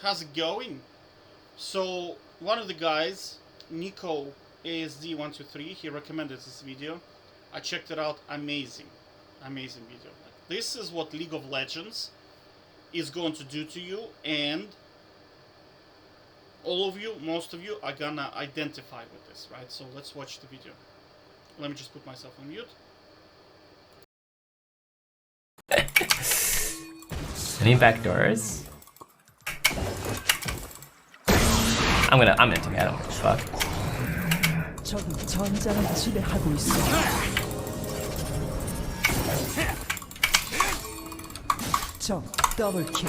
How's it going? So, one of the guys, Nico ASD123, he recommended this video. I checked it out. Amazing. Amazing video. This is what League of Legends is going to do to you, and all of you, most of you, are gonna identify with this, right? So, let's watch the video. Let me just put myself on mute. Any backdoors? I'm gonna take it. I don't give a fuck. 적이 전장을 지배하고 있어. 적 더블킬.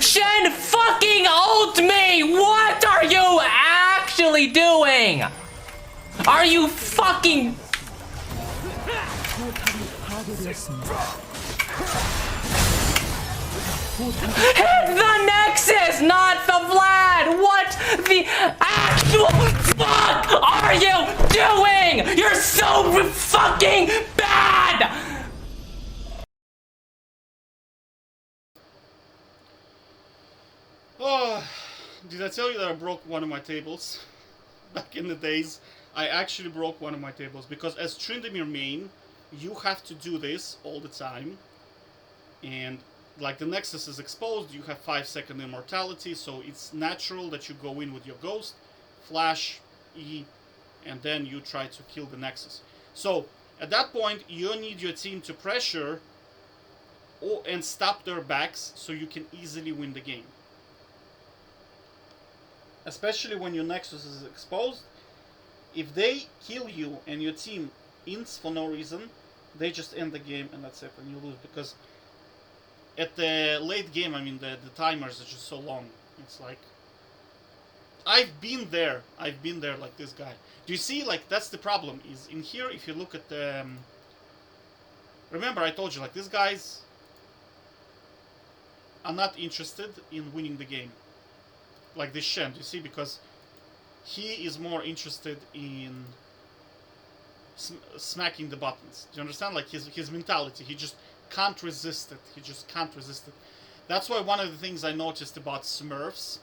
Shen fucking ult me! What are you actually doing? Are you fucking... 포탑이 파괴되었습니다. Hit the Nexus, not the Vlad! What the actual fuck are you doing? You're so fucking bad! Oh, did I tell you that I broke one of my tables? Back in the days, I actually broke one of my tables because as Tryndamere main, you have to do this all the time. And like the Nexus is exposed, you have 5-second immortality, so it's natural that you go in with your Ghost, Flash, E, and then you try to kill the Nexus. So at that point, you need your team to pressure and stop their backs so you can easily win the game. Especially when your Nexus is exposed, if they kill you and your team ints for no reason, they just end the game and that's it, and you lose. Because at the late game, I mean, the timers are just so long. It's like, I've been there like this guy. Do you see, like, that's the problem, is in here, if you look at the... remember, I told you, like, these guys are not interested in winning the game. Like this Shen, do you see? Because he is more interested in smacking the buttons. Do you understand? Like his mentality, he just can't resist it. He just can't resist it. That's why one of the things I noticed about Smurfs...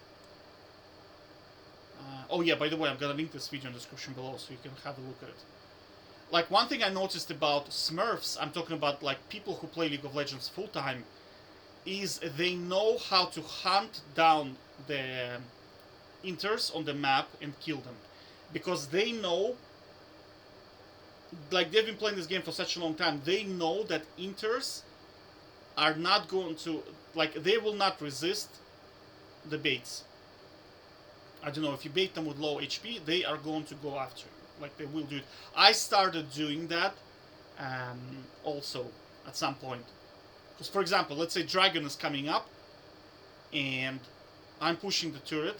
oh yeah, by the way, I'm gonna link this video in the description below so you can have a look at it. Like, one thing I noticed about Smurfs, I'm talking about like people who play League of Legends full-time, is they know how to hunt down the inters on the map and kill them. Because they know, like they've been playing this game for such a long time, they know that inters are not going to, like they will not resist the baits. I don't know, if you bait them with low HP, they are going to go after you. Like they will do it. I started doing that also at some point. Because for example, let's say Dragon is coming up and I'm pushing the turret,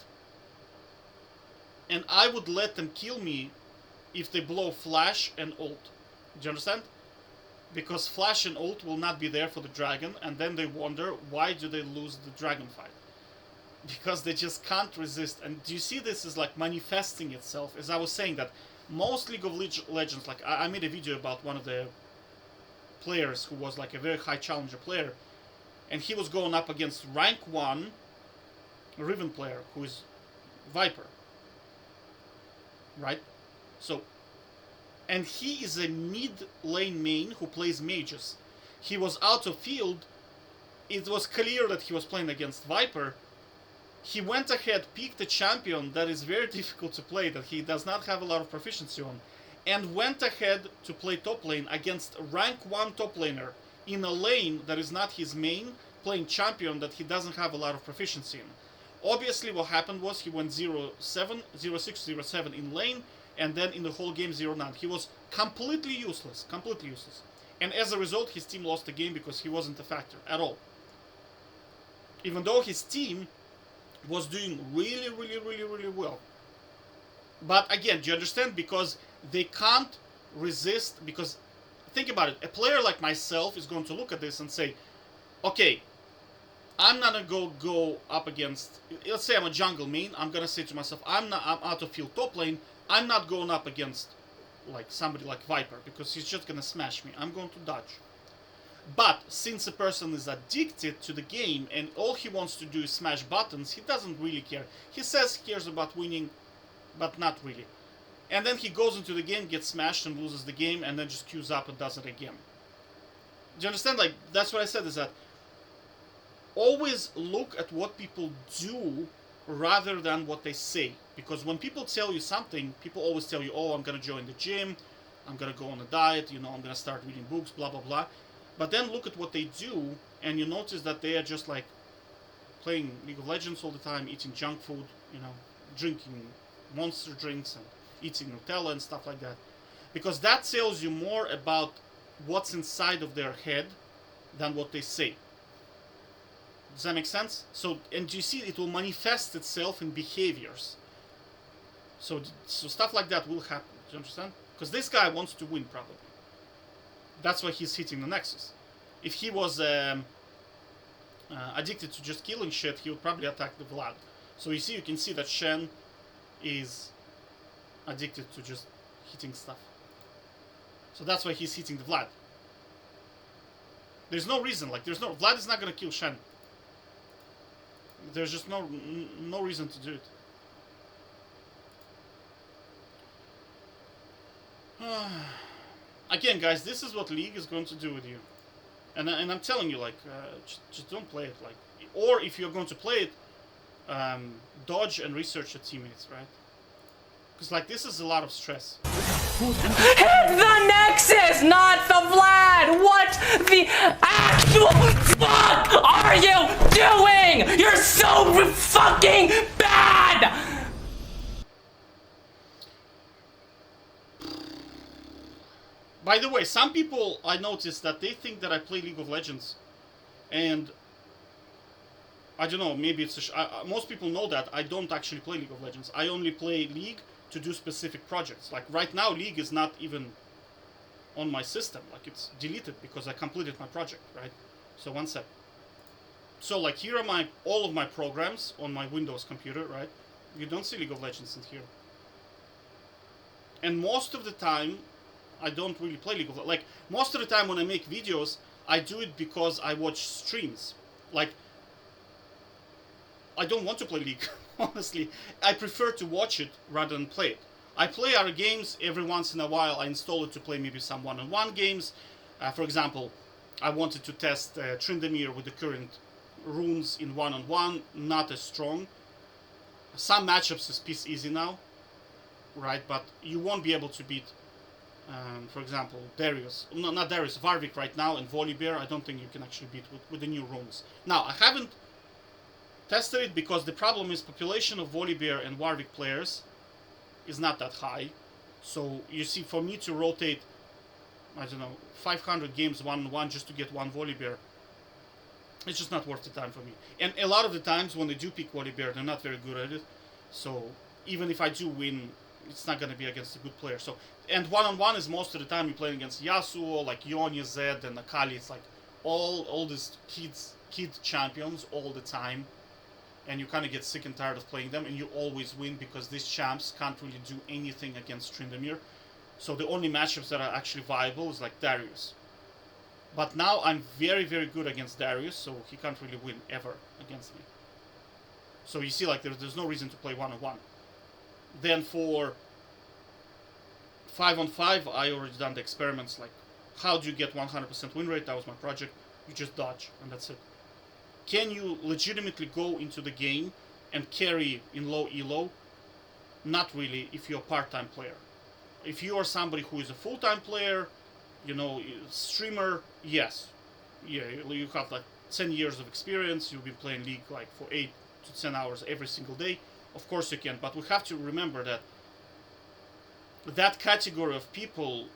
and I would let them kill me if they blow Flash and ult. Do you understand? Because Flash and ult will not be there for the Dragon, and then they wonder why do they lose the Dragon fight. Because they just can't resist. And do you see this is like manifesting itself? As I was saying, that most League of Legends, like I made a video about one of the players who was like a very high challenger player, and he was going up against rank 1 Riven player who is Viper, right? So, and he is a mid lane main who plays mages. He was out of field. It was clear that he was playing against Viper. He went ahead, picked a champion that is very difficult to play, that he does not have a lot of proficiency on, and went ahead to play top lane against rank 1 top laner in a lane that is not his main, playing champion that he doesn't have a lot of proficiency in. Obviously what happened was he went 0-7, 0-6, 0-7 in lane, and then in the whole game 0-9. He was completely useless, completely useless. And as a result, his team lost the game because he wasn't a factor at all. Even though his team was doing really, really, really, really well. But again, do you understand? Because they can't resist, because think about it, a player like myself is going to look at this and say, okay, I'm not gonna go up against, let's say I'm a jungle main, I'm gonna say to myself, I'm out of field top lane, I'm not going up against like somebody like Viper, because he's just gonna smash me. I'm going to dodge. But since a person is addicted to the game and all he wants to do is smash buttons, he doesn't really care. He says he cares about winning, but not really. And then he goes into the game, gets smashed and loses the game, and then just queues up and does it again. Do you understand? Like, that's what I said, is that always look at what people do rather than what they say. Because when people tell you something, people always tell you, oh, I'm going to join the gym, I'm going to go on a diet, you know, I'm going to start reading books, blah, blah, blah. But then look at what they do, and you notice that they are just like playing League of Legends all the time, eating junk food, you know, drinking monster drinks and eating Nutella and stuff like that. Because that tells you more about what's inside of their head than what they say. Does that make sense? So, and you see, it will manifest itself in behaviors. So stuff like that will happen. Do you understand? Because this guy wants to win, probably. That's why he's hitting the Nexus. If he was addicted to just killing shit, he would probably attack the Vlad. So you see, you can see that Shen is addicted to just hitting stuff. So that's why he's hitting the Vlad. There's no reason, like, Vlad is not gonna kill Shen. There's just no reason to do it. Again, guys, this is what League is going to do with you. And I'm telling you, like, just don't play it, like, or if you're going to play it, dodge and research your teammates, right? Because, like, this is a lot of stress. Hit the Nexus, not the Vlad! What the actual fuck are you doing? You're so fucking bad! By the way, some people, I noticed that they think that I play League of Legends. And I don't know, maybe it's most people know that I don't actually play League of Legends. I only play League to do specific projects. Like right now, League is not even on my system. Like it's deleted because I completed my project, right? So one sec. So like here are all of my programs on my Windows computer, right? You don't see League of Legends in here. And most of the time, I don't really play League of Legends. Like most of the time when I make videos, I do it because I watch streams. Like I don't want to play League, honestly. I prefer to watch it rather than play it. I play other games every once in a while. I install it to play maybe some one-on-one games. For example, I wanted to test Tryndamere with the current runes in one-on-one, not as strong. Some matchups is piece easy now, right? But you won't be able to beat, for example, Darius. No, not Darius, Warwick right now, and Volibear. I don't think you can actually beat with the new runes. Now, I haven't tested it because the problem is population of Volibear and Warwick players is not that high. So you see, for me to rotate, I don't know, 500 games one-on-one just to get one Volibear, it's just not worth the time for me. And a lot of the times when they do pick Volibear, they're not very good at it. So even if I do win, it's not going to be against a good player. So, and one-on-one is most of the time you're playing against Yasuo, like Ionia, Zed, and Akali. It's like all these kid champions all the time. And you kind of get sick and tired of playing them, and you always win because these champs can't really do anything against Tryndamere. So the only matchups that are actually viable is like Darius. But now I'm very, very good against Darius, so he can't really win ever against me. So you see, like, there's no reason to play one-on-one. Then for 5-on-5, I already done the experiments, like, how do you get 100% win rate? That was my project. You just dodge, and that's it. Can you legitimately go into the game and carry in low elo? Not really, if you're a part-time player. If you are somebody who is a full-time player, you know, streamer, yes. Yeah, you have like 10 years of experience, you'll be playing League like for 8 to 10 hours every single day. Of course you can, but we have to remember that that category of people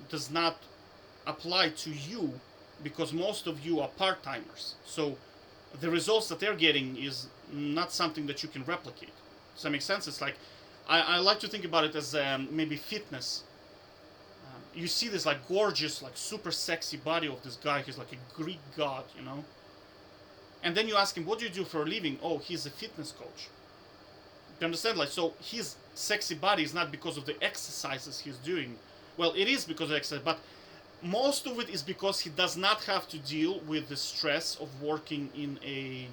does not apply to you because most of you are part-timers. So the results that they're getting is not something that you can replicate. Does that make sense? It's like, I like to think about it as maybe fitness. You see this like gorgeous, like super sexy body of this guy. He's like a Greek god, you know? And then you ask him, what do you do for a living? Oh, he's a fitness coach. You understand? Like, so his sexy body is not because of the exercises he's doing. Well, it is because of exercise, but most of it is because he does not have to deal with the stress of working in a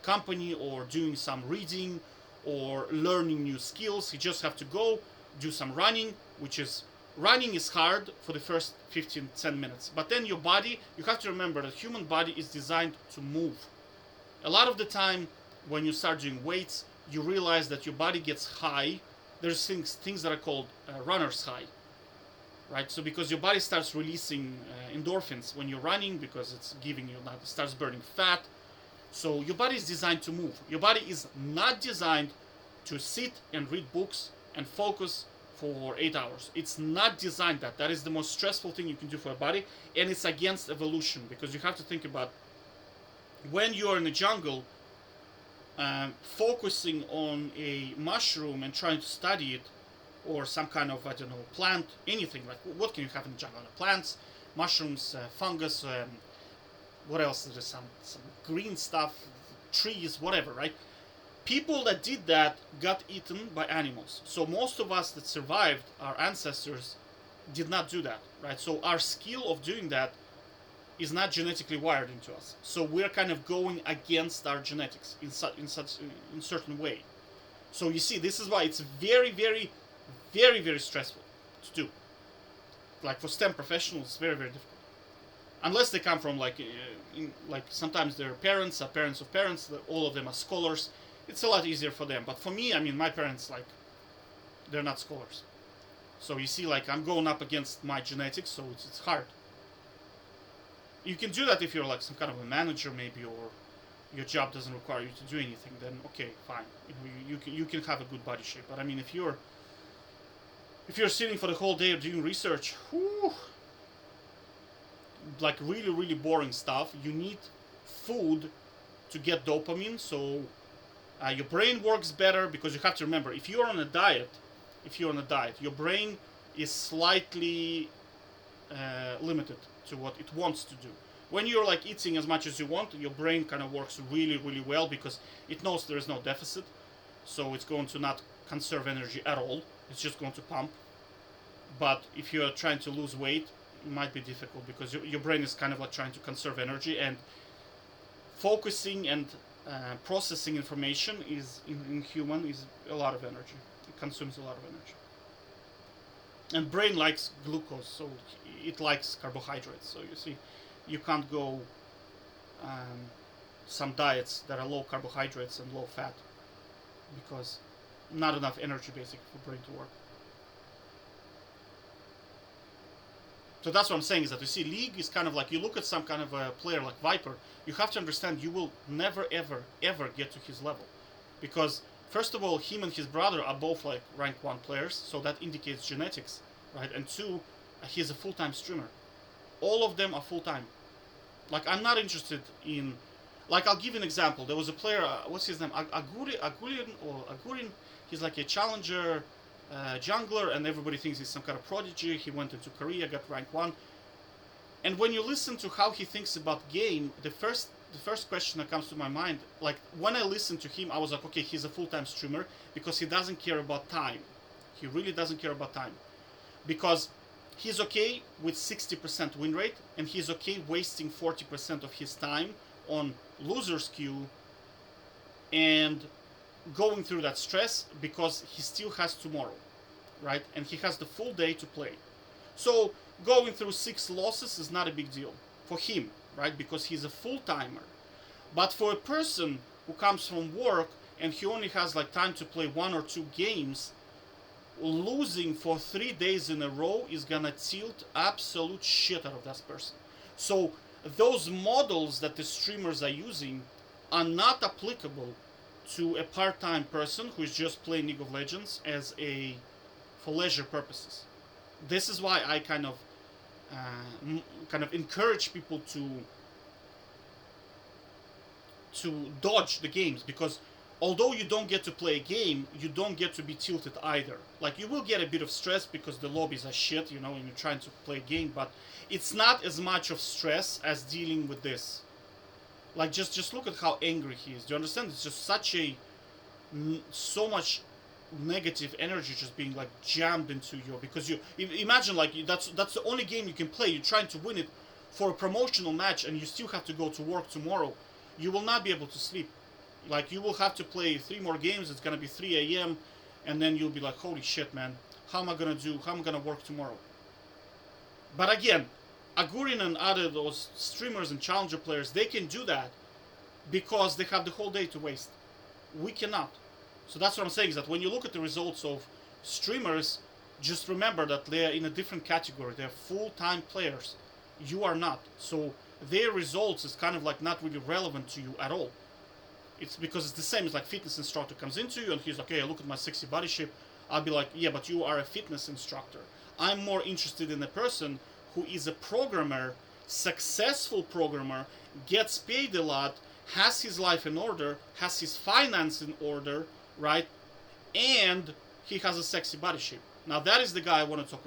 company or doing some reading or learning new skills. He just have to go do some running, running is hard for the first 10 minutes. But then your body, you have to remember that human body is designed to move. A lot of the time when you start doing weights, you realize that your body gets high. There's things that are called runner's high, right? So because your body starts releasing endorphins when you're running, because it's giving you, it starts burning fat. So your body is designed to move. Your body is not designed to sit and read books and focus for 8 hours. It's not designed that. That is the most stressful thing you can do for a body, and it's against evolution, because you have to think about when you're in the jungle, focusing on a mushroom and trying to study it, or some kind of, I don't know, plant, anything, like what can you have in the jungle? Plants, mushrooms, fungus, what else? There's some green stuff, trees, whatever, right? People that did that got eaten by animals. So most of us that survived, our ancestors, did not do that, right? So our skill of doing that is not genetically wired into us. So we're kind of going against our genetics in certain way. So you see, this is why it's very, very, very, very stressful to do. Like for STEM professionals, it's very, very difficult. Unless they come from like sometimes their parents are parents of parents, all of them are scholars. It's a lot easier for them. But for me, I mean, my parents, like, they're not scholars. So you see, like, I'm going up against my genetics, so it's hard. You can do that if you're like some kind of a manager maybe, or your job doesn't require you to do anything, then okay, fine. You can have a good body shape. But I mean, if you're sitting for the whole day doing research, whew, like really, really boring stuff, you need food to get dopamine, so your brain works better, because you have to remember, if you're on a diet, your brain is slightly limited to what it wants to do. When you're like eating as much as you want, your brain kind of works really, really well, because it knows there is no deficit, so it's going to not conserve energy at all. It's just going to pump. But if you're trying to lose weight, it might be difficult, because your brain is kind of like trying to conserve energy, and focusing and processing information is in human is a lot of energy. It consumes a lot of energy. And brain likes glucose, so it likes carbohydrates. So you see, you can't go some diets that are low carbohydrates and low fat, because not enough energy basically for brain to work. So that's what I'm saying, is that you see, League is kind of like, you look at some kind of a player like Viper, you have to understand you will never, ever, ever get to his level. Because, first of all, him and his brother are both like rank 1 players, so that indicates genetics, right? And 2, he's a full-time streamer. All of them are full-time. Like, I'm not interested in, like, I'll give you an example. There was a player, what's his name? Agurin, he's like a challenger jungler, and everybody thinks he's some kind of prodigy. He went into Korea, got rank 1. And when you listen to how he thinks about game, the first question that comes to my mind, like when I listened to him, I was like, okay, he's a full-time streamer, because he doesn't care about time. He really doesn't care about time. Because he's okay with 60% win rate, and he's okay wasting 40% of his time on loser's queue and going through that stress, because he still has tomorrow, right? And he has the full day to play. So going through 6 losses is not a big deal for him, right? Because he's a full-timer. But for a person who comes from work and he only has like time to play 1 or 2 games, losing for 3 days in a row is gonna tilt absolute shit out of that person. So those models that the streamers are using are not applicable to a part-time person who is just playing League of Legends for leisure purposes. This is why I kind of encourage people to dodge the games, because although you don't get to play a game, you don't get to be tilted either. Like, you will get a bit of stress because the lobbies are shit, you know, and you're trying to play a game, but it's not as much of stress as dealing with this. Like, just look at how angry he is. Do you understand? It's just so much negative energy just being like jammed into you, because you imagine like that's the only game you can play. You're trying to win it for a promotional match, and you still have to go to work tomorrow. You will not be able to sleep. Like, you will have to play 3 more games. It's gonna be 3 a.m. and then you'll be like, holy shit, man, how am I gonna do? How am I gonna work tomorrow? But again, Agurin and other those streamers and challenger players, they can do that because they have the whole day to waste. We cannot. So that's what I'm saying, is that when you look at the results of streamers, just remember that they're in a different category. They're full-time players. You are not. So their results is kind of like not really relevant to you at all. It's because it's the same as like fitness instructor comes into you and he's like, hey, look at my sexy body shape. I'll be like, yeah, but you are a fitness instructor. I'm more interested in a person who is a programmer, successful programmer, gets paid a lot, has his life in order, has his finance in order, right? And he has a sexy body shape. Now that is the guy I want to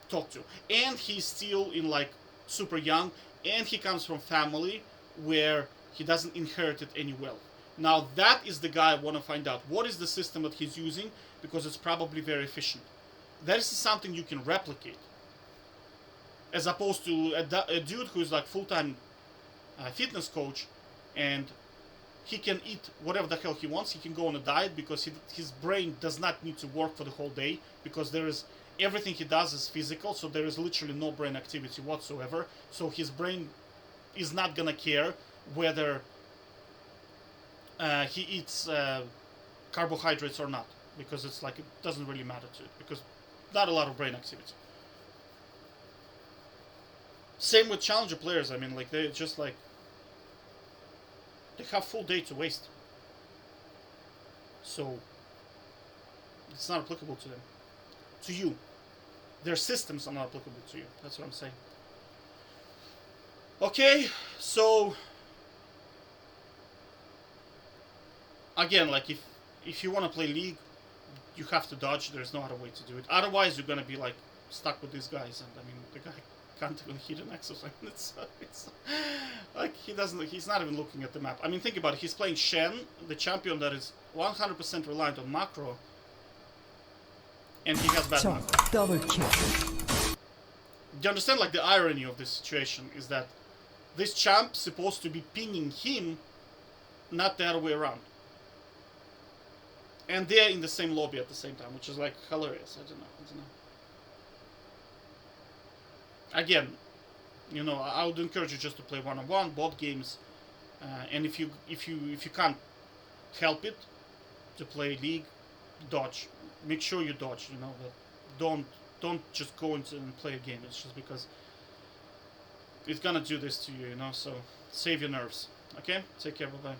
talk to. And he's still in like super young, and he comes from family where he doesn't inherit any wealth. Now that is the guy I want to find out. What is the system that he's using? Because it's probably very efficient. That is something you can replicate. As opposed to a dude who's like full-time fitness coach, and he can eat whatever the hell he wants. He can go on a diet because his brain does not need to work for the whole day, because there is everything he does is physical, so there is literally no brain activity whatsoever. So his brain is not gonna care whether he eats carbohydrates or not, because it's like it doesn't really matter to it, because not a lot of brain activity. Same with challenger players. I mean, like, they just like they have full day to waste, so it's not applicable to them. To you, their systems are not applicable to you. That's what I'm saying. Okay, so again, like, if you want to play League, you have to dodge. There's no other way to do it. Otherwise, you're gonna be like stuck with these guys, and I mean, the guy can't even hit an Nexus. I mean, it's like he's not even looking at the map. I mean, think about it. He's playing Shen, the champion that is 100% reliant on macro, and he has bad macro. 적 더블 킬. Do you understand, like, the irony of this situation is that this champ supposed to be pinging him, not the other way around. And they're in the same lobby at the same time, which is like hilarious. I don't know. Again, you know, I would encourage you just to play one-on-one, both games, and if you can't help it to play League, dodge. Make sure you dodge. You know, but don't just go into and play a game. It's just because it's gonna do this to you. You know, so save your nerves. Okay, take care. Bye bye.